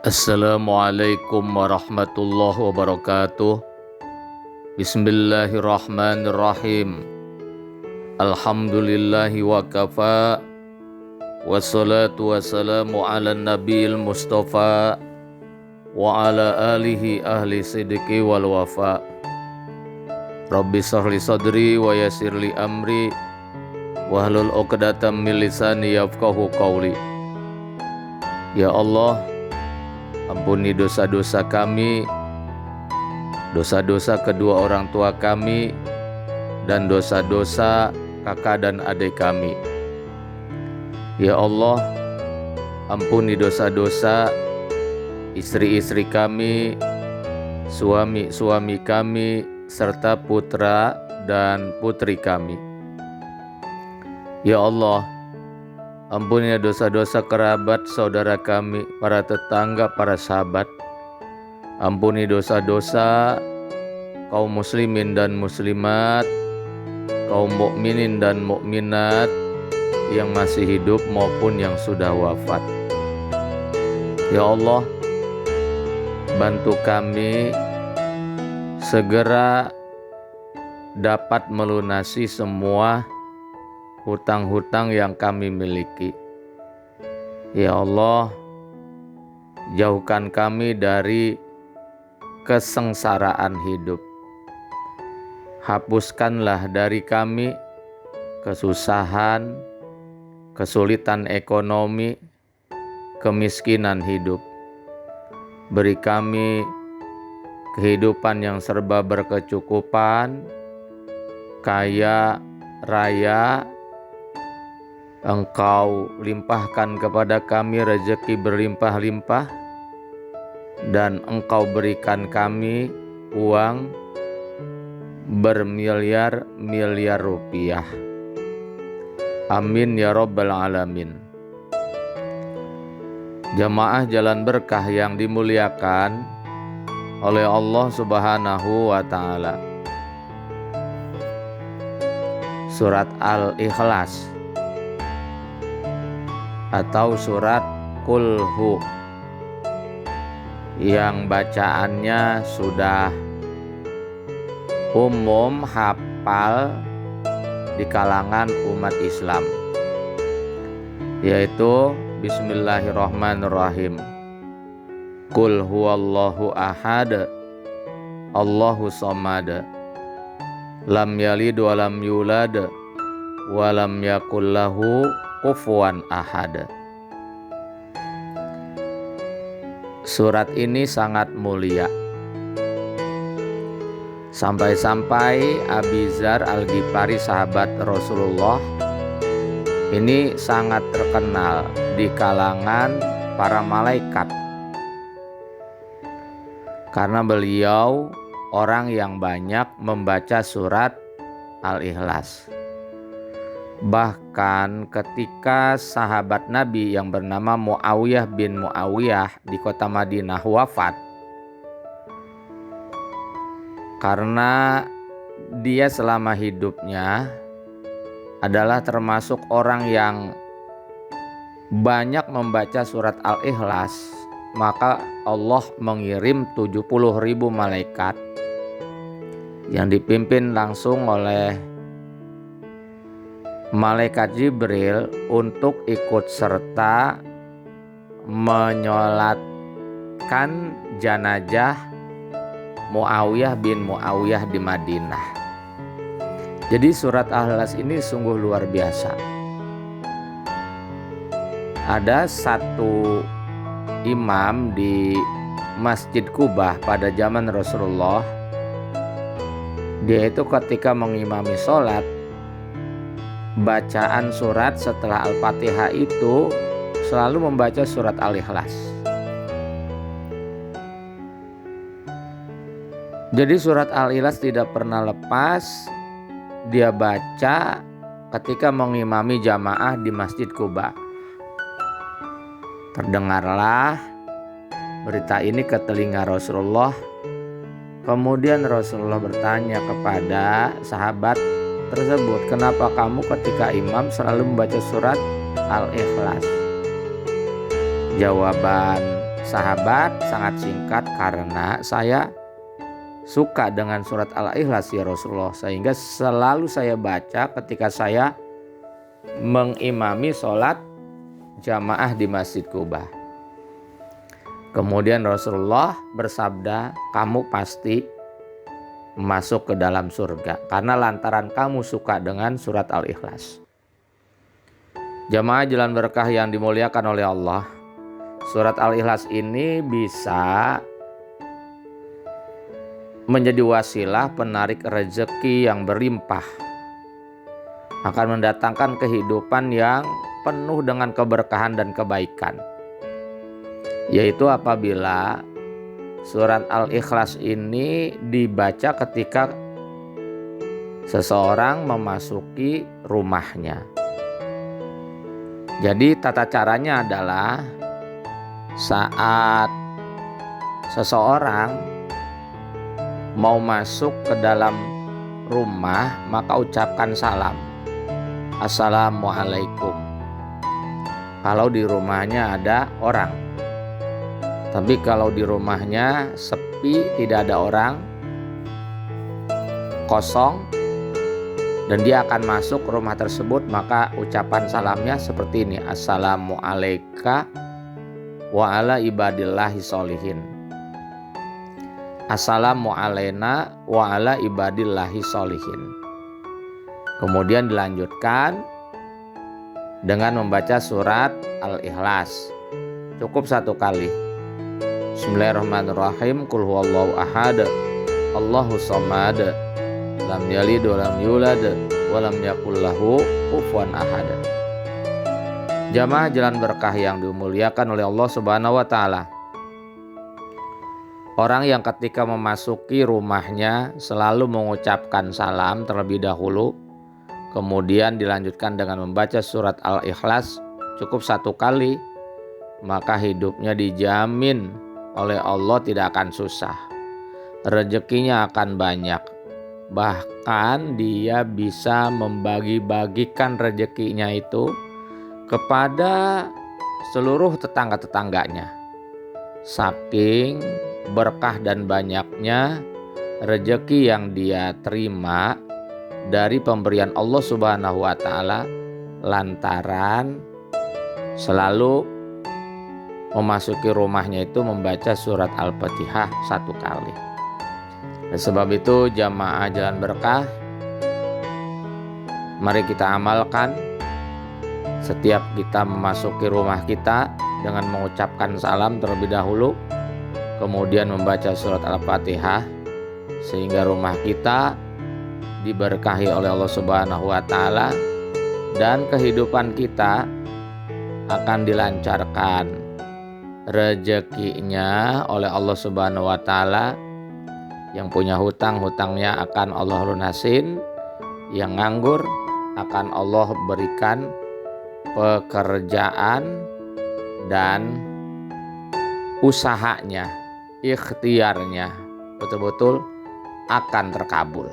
Assalamualaikum warahmatullahi wabarakatuh. Bismillahirrahmanirrahim. Alhamdulillahi wa kafa. Wassalatu wassalamu ala nabiyil mustafa wa ala alihi ahli sidqi wal wafa. Rabbi shrahli sadri wa yassirli amri wahlul 'uqdatam min lisani yafqahu qawli. Ya Allah, ampuni dosa-dosa kami, dosa-dosa kedua orang tua kami, dan dosa-dosa kakak dan adik kami. Ya Allah, ampuni dosa-dosa istri-istri kami, suami-suami kami, serta putra dan putri kami. Ya Allah, ampuni dosa-dosa kerabat, saudara kami, para tetangga, para sahabat. Ampuni dosa-dosa kaum muslimin dan muslimat, kaum mukminin dan mukminat yang masih hidup maupun yang sudah wafat. Ya Allah, bantu kami segera dapat melunasi semua hutang-hutang yang kami miliki. Ya Allah, jauhkan kami dari kesengsaraan hidup. Hapuskanlah dari kami kesusahan, kesulitan ekonomi, kemiskinan hidup. Beri kami kehidupan yang serba berkecukupan, kaya raya. Engkau limpahkan kepada kami rezeki berlimpah-limpah, dan Engkau berikan kami uang bermiliar-miliar rupiah. Amin ya rabbal alamin. Jamaah Jalan Berkah yang dimuliakan oleh Allah Subhanahu wa ta'ala. Surat Al-Ikhlas atau surat Qul Hu yang bacaannya sudah umum hafal di kalangan umat Islam, yaitu Bismillahirrahmanirrahim. Qul huwallahu ahad, Allahu samad, lam yalid wa lam yulad wa lam yakul lahu kufuwan ahad. Surat ini sangat mulia, sampai-sampai Abi Dzar Al-Ghifari, sahabat Rasulullah, ini sangat terkenal di kalangan para malaikat karena beliau orang yang banyak membaca surat Al-Ikhlas. Bahkan ketika sahabat Nabi yang bernama Muawiyah bin Muawiyah di kota Madinah wafat, karena dia selama hidupnya adalah termasuk orang yang banyak membaca surat Al-Ikhlas, maka Allah mengirim 70.000 malaikat yang dipimpin langsung oleh Malaikat Jibril untuk ikut serta menyolatkan jenazah Muawiyah bin Muawiyah di Madinah. Jadi surat Al-Ikhlas ini sungguh luar biasa. Ada satu imam di Masjid Kubah pada zaman Rasulullah. Dia itu ketika mengimami sholat, bacaan surat setelah Al-Fatihah itu selalu membaca surat Al-Ikhlas. Jadi surat Al-Ikhlas tidak pernah lepas dia baca ketika mengimami jamaah di Masjid Quba. Terdengarlah berita ini ke telinga Rasulullah. Kemudian Rasulullah bertanya kepada sahabat tersebut, kenapa kamu ketika imam selalu membaca surat Al-Ikhlas? Jawaban sahabat, sangat singkat karena saya suka dengan surat Al-Ikhlas ya Rasulullah, sehingga selalu saya baca ketika saya mengimami sholat jamaah di Masjid Kuba. Kemudian Rasulullah bersabda, kamu pasti masuk ke dalam surga karena lantaran kamu suka dengan surat Al-Ikhlas. Jamaah jalan berkah yang dimuliakan oleh Allah, surat Al-Ikhlas ini bisa menjadi wasilah penarik rezeki yang berlimpah, akan mendatangkan kehidupan yang penuh dengan keberkahan dan kebaikan, yaitu apabila surat Al-Ikhlas ini dibaca ketika seseorang memasuki rumahnya. Jadi tata caranya adalah saat seseorang mau masuk ke dalam rumah, maka ucapkan salam, Assalamualaikum, kalau di rumahnya ada orang. Tapi kalau di rumahnya sepi, tidak ada orang, kosong, dan dia akan masuk rumah tersebut, maka ucapan salamnya seperti ini, Assalamualaikum wa ala ibadillahi sholihin. Assalamu alaina wa ala ibadillahi sholihin. Kemudian dilanjutkan dengan membaca surat Al-Ikhlas. Cukup satu kali. Bismillahirrahmanirrahim. Qul huwallahu ahad, Allahu samad, lam yalid wa lam yulad wa lam yakul lahu kufuwan ahad. Jamaah jalan berkah yang dimuliakan oleh Allah Subhanahu wa taala. Orang yang ketika memasuki rumahnya selalu mengucapkan salam terlebih dahulu, kemudian dilanjutkan dengan membaca surat Al-Ikhlas cukup satu kali, maka hidupnya dijamin oleh Allah tidak akan susah. Rezekinya akan banyak. Bahkan dia bisa membagi-bagikan rezekinya itu kepada seluruh tetangga-tetangganya. Saking berkah dan banyaknya rezeki yang dia terima dari pemberian Allah Subhanahu wa taala lantaran selalu memasuki rumahnya itu membaca surat Al-Fatihah satu kali. Dan sebab itu jamaah jalan berkah, mari kita amalkan setiap kita memasuki rumah kita dengan mengucapkan salam terlebih dahulu, kemudian membaca surat Al-Fatihah, sehingga rumah kita diberkahi oleh Allah Subhanahu wa taala dan kehidupan kita akan dilancarkan rezekinya oleh Allah Subhanahu wa taala. Yang punya hutang, hutangnya akan Allah lunasin. Yang nganggur akan Allah berikan pekerjaan dan usahanya, ikhtiarnya betul-betul akan terkabul.